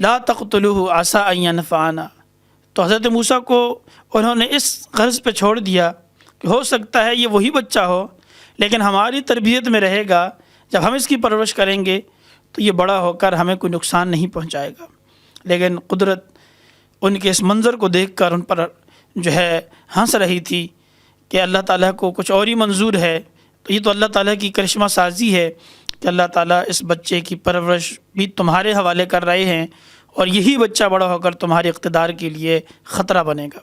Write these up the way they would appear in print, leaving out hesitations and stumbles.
لا تقتلوہ عسى ان ينفعنا، تو حضرت موسیٰ کو انہوں نے اس غرض پہ چھوڑ دیا کہ ہو سکتا ہے یہ وہی بچہ ہو، لیکن ہماری تربیت میں رہے گا، جب ہم اس کی پرورش کریں گے تو یہ بڑا ہو کر ہمیں کوئی نقصان نہیں پہنچائے گا۔ لیکن قدرت ان کے اس منظر کو دیکھ کر ان پر جو ہے ہنس رہی تھی کہ اللہ تعالیٰ کو کچھ اور ہی منظور ہے۔ تو یہ تو اللہ تعالیٰ کی کرشمہ سازی ہے کہ اللہ تعالیٰ اس بچے کی پرورش بھی تمہارے حوالے کر رہے ہیں، اور یہی بچہ بڑا ہو کر تمہارے اقتدار کے لیے خطرہ بنے گا۔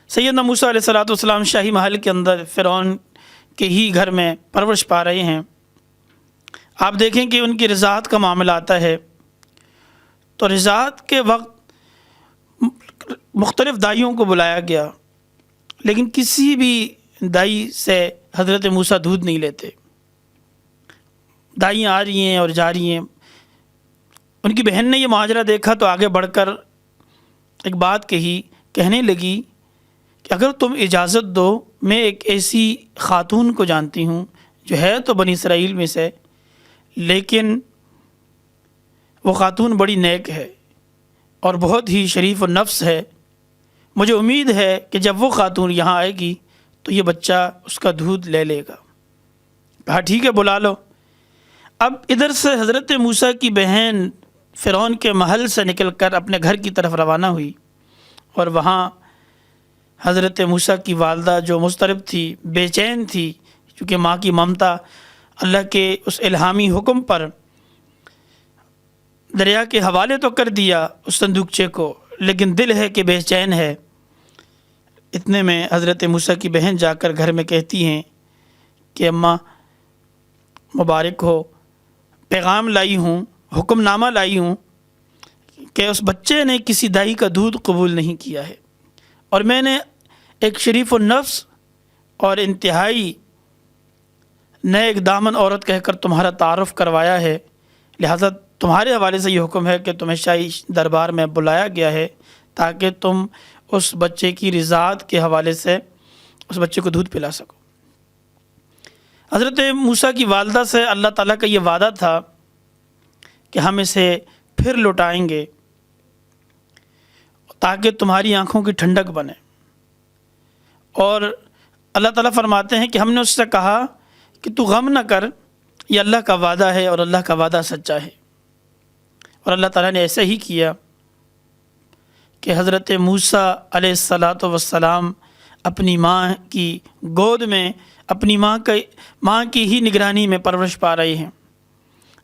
سیدنا موسیٰ علیہ السلام شاہی محل کے اندر فرعون کے ہی گھر میں پرورش پا رہے ہیں۔ آپ دیکھیں کہ ان کی رضاعت کا معاملہ آتا ہے، تو رضاعت کے وقت مختلف دائیوں کو بلایا گیا، لیکن کسی بھی دائی سے حضرت موسیٰ دودھ نہیں لیتے۔ دائیاں آ رہی ہیں اور جا رہی ہیں۔ ان کی بہن نے یہ ماجرا دیکھا تو آگے بڑھ کر ایک بات کہنے لگی کہ اگر تم اجازت دو، میں ایک ایسی خاتون کو جانتی ہوں جو ہے تو بنی اسرائیل میں سے، لیکن وہ خاتون بڑی نیک ہے اور بہت ہی شریف النفس ہے، مجھے امید ہے کہ جب وہ خاتون یہاں آئے گی تو یہ بچہ اس کا دودھ لے لے گا۔ کہا ٹھیک ہے، بلا لو۔ اب ادھر سے حضرت موسیٰ کی بہن فرعون کے محل سے نکل کر اپنے گھر کی طرف روانہ ہوئی، اور وہاں حضرت موسیٰ کی والدہ جو مضطرب تھی، بے چین تھی، چونکہ ماں کی ممتا اللہ کے اس الہامی حکم پر دریا کے حوالے تو کر دیا اس صندوقچے کو، لیکن دل ہے کہ بے چین ہے۔ اتنے میں حضرت موسیٰ کی بہن جا کر گھر میں کہتی ہیں کہ اماں مبارک ہو، پیغام لائی ہوں، حکم نامہ لائی ہوں کہ اس بچے نے کسی دائی کا دودھ قبول نہیں کیا ہے، اور میں نے ایک شریف النفس اور انتہائی نیک دامن عورت کہہ کر تمہارا تعارف کروایا ہے، لہذا تمہارے حوالے سے یہ حکم ہے کہ تمہیں شاہی دربار میں بلایا گیا ہے تاکہ تم اس بچے کی رضاعت کے حوالے سے اس بچے کو دودھ پلا سکو۔ حضرت موسیٰ کی والدہ سے اللہ تعالیٰ کا یہ وعدہ تھا کہ ہم اسے پھر لوٹائیں گے تاکہ تمہاری آنکھوں کی ٹھنڈک بنے، اور اللہ تعالیٰ فرماتے ہیں کہ ہم نے اس سے کہا کہ تو غم نہ کر، یہ اللہ کا وعدہ ہے اور اللہ کا وعدہ سچا ہے۔ اور اللہ تعالیٰ نے ایسا ہی کیا کہ حضرت موسیٰ علیہ السلام اپنی ماں کی گود میں اپنی ماں کی ہی نگرانی میں پرورش پا رہے ہیں۔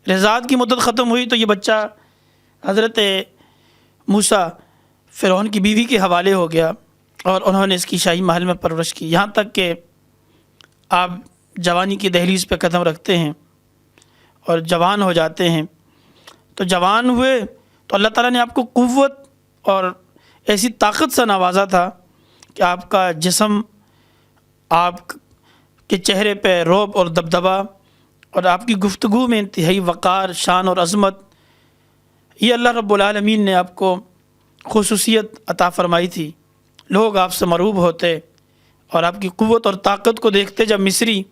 رضاعت کی مدت ختم ہوئی تو یہ بچہ حضرت موسیٰ فرعون کی بیوی کے حوالے ہو گیا، اور انہوں نے اس کی شاہی محل میں پرورش کی، یہاں تک کہ آپ جوانی کی دہلیز پہ قدم رکھتے ہیں اور جوان ہو جاتے ہیں۔ تو جوان ہوئے تو اللہ تعالیٰ نے آپ کو قوت اور ایسی طاقت سے نوازا تھا کہ آپ کا جسم، آپ کے چہرے پہ رعب اور دبدبا، اور آپ کی گفتگو میں انتہائی وقار، شان اور عظمت، یہ اللہ رب العالمین نے آپ کو خصوصیت عطا فرمائی تھی۔ لوگ آپ سے مرعوب ہوتے اور آپ کی قوت اور طاقت کو دیکھتے جب مصری،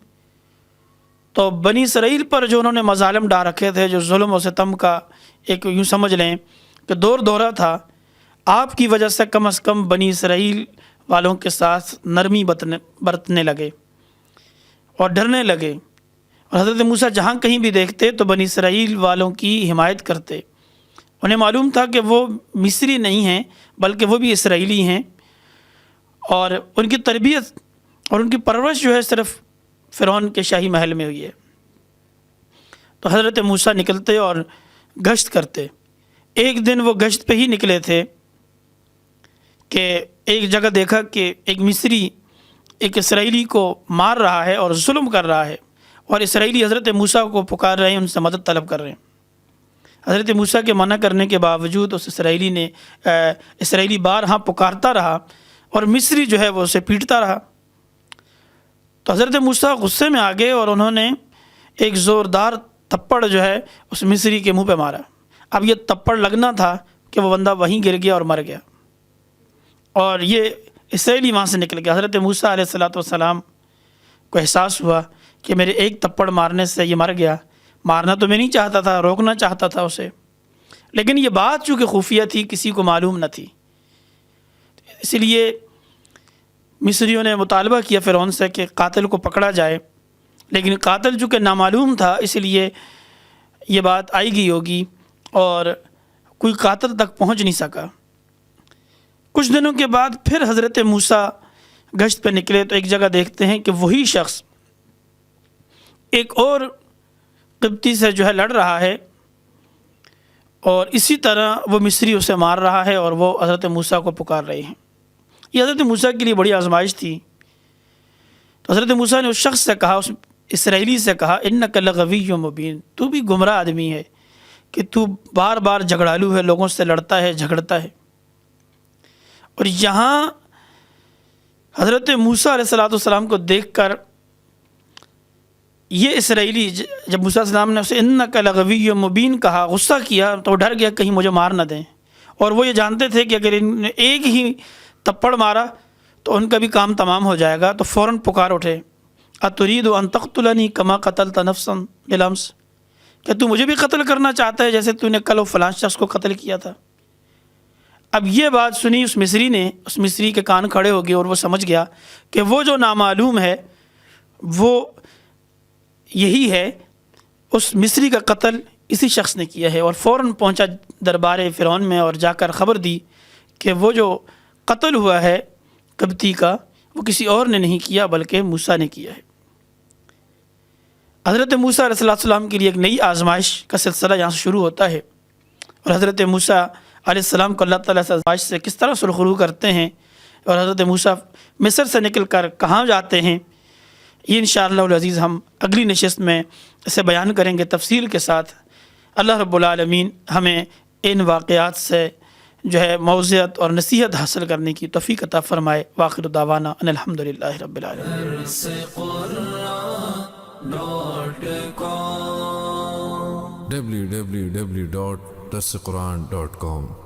تو بنی اسرائیل پر جو انہوں نے مظالم ڈال رکھے تھے، جو ظلم و ستم کا ایک یوں سمجھ لیں کہ دور دورہ تھا، آپ کی وجہ سے کم از کم بنی اسرائیل والوں کے ساتھ نرمی برتنے لگے اور ڈرنے لگے، اور حضرت موسیٰ جہاں کہیں بھی دیکھتے تو بنی اسرائیل والوں کی حمایت کرتے۔ انہیں معلوم تھا کہ وہ مصری نہیں ہیں بلکہ وہ بھی اسرائیلی ہیں، اور ان کی تربیت اور ان کی پرورش جو ہے صرف فرعون کے شاہی محل میں ہوئی ہے۔ تو حضرت موسیٰ نکلتے اور گشت کرتے۔ ایک دن وہ گشت پہ ہی نکلے تھے کہ ایک جگہ دیکھا کہ ایک مصری ایک اسرائیلی کو مار رہا ہے اور ظلم کر رہا ہے، اور اسرائیلی حضرت موسیٰ کو پکار رہے ہیں، ان سے مدد طلب کر رہے ہیں۔ حضرت موسیٰ کے منع کرنے کے باوجود اس اسرائیلی بارہا پکارتا رہا، اور مصری جو ہے وہ اسے پیٹتا رہا۔ تو حضرت موسیٰ غصے میں آ گئے اور انہوں نے ایک زوردار تھپڑ جو ہے اس مصری کے منہ پہ مارا۔ اب یہ تھپڑ لگنا تھا کہ وہ بندہ وہیں گر گیا اور مر گیا، اور یہ اسرائیلی وہاں سے نکل گیا۔ حضرت موسیٰ علیہ السلام کو احساس ہوا کہ میرے ایک تھپڑ مارنے سے یہ مر گیا، مارنا تو میں نہیں چاہتا تھا، روکنا چاہتا تھا اسے۔ لیکن یہ بات چونکہ خفیہ تھی، کسی کو معلوم نہ تھی، اس لیے مصریوں نے مطالبہ کیا فرعون سے کہ قاتل کو پکڑا جائے، لیکن قاتل چونکہ نامعلوم تھا اس لیے یہ بات آئی گئی ہوگی اور کوئی قاتل تک پہنچ نہیں سکا۔ کچھ دنوں کے بعد پھر حضرت موسیٰ گشت پہ نکلے تو ایک جگہ دیکھتے ہیں کہ وہی شخص ایک اور قبطی سے جو ہے لڑ رہا ہے، اور اسی طرح وہ مصری اسے مار رہا ہے اور وہ حضرت موسیٰ کو پکار رہے ہیں۔ یہ حضرت موسیٰ کے لیے بڑی آزمائش تھی۔ تو حضرت موسیٰ نے اس شخص سے کہا، اس اسرائیلی سے کہا، اِنَّكَ لَغَوِيٌّ مُبِينٌ، تو بھی گمراہ آدمی ہے کہ تو بار بار جھگڑالو ہے، لوگوں سے لڑتا ہے، جھگڑتا ہے۔ اور یہاں حضرت موسیٰ علیہ السلام کو دیکھ کر یہ اسرائیلی، جب موسیٰ علیہ السلام نے اسے اِنَّكَ لَغَوِيٌّ مُبِينٌ کہا، غصہ کیا تو وہ ڈر گیا کہیں مجھے مار نہ دیں، اور وہ یہ جانتے تھے کہ اگر انہوں نے ایک ہی تپڑ مارا تو ان کا بھی کام تمام ہو جائے گا، تو فوراً پکار اٹھے، أَتُرِيدُ أَن تَقْتُلَنِي كَمَا قَتَلْتَ نَفْسًا بِالْأَمْسِ، کہ تو مجھے بھی قتل کرنا چاہتا ہے جیسے تو نے کل وہ فلاں شخص کو قتل کیا تھا۔ اب یہ بات سنی اس مصری کے کان کھڑے ہو گئے اور وہ سمجھ گیا کہ وہ جو نامعلوم ہے وہ یہی ہے، اس مصری کا قتل اسی شخص نے کیا ہے، اور فوراً پہنچا دربار فرعون میں اور جا کر خبر دی کہ وہ جو قتل ہوا ہے قبطی کا وہ کسی اور نے نہیں کیا بلکہ موسیٰ نے کیا ہے۔ حضرت موسیٰ علیہ السلام کے لیے ایک نئی آزمائش کا سلسلہ یہاں سے شروع ہوتا ہے، اور حضرت موسیٰ علیہ السلام کو اللہ تعالیٰ سے آزمائش سے کس طرح سرخرو کرتے ہیں اور حضرت موسیٰ مصر سے نکل کر کہاں جاتے ہیں، یہ انشاءاللہ العزیز ہم اگلی نشست میں اسے بیان کریں گے تفصیل کے ساتھ۔ اللہ رب العالمین ہمیں ان واقعات سے جو ہے موعظت اور نصیحت حاصل کرنے کی توفیق عطا فرمائے۔ وآخر دعوانا ان الحمدللہ رب العالمین۔ www.darsequran.com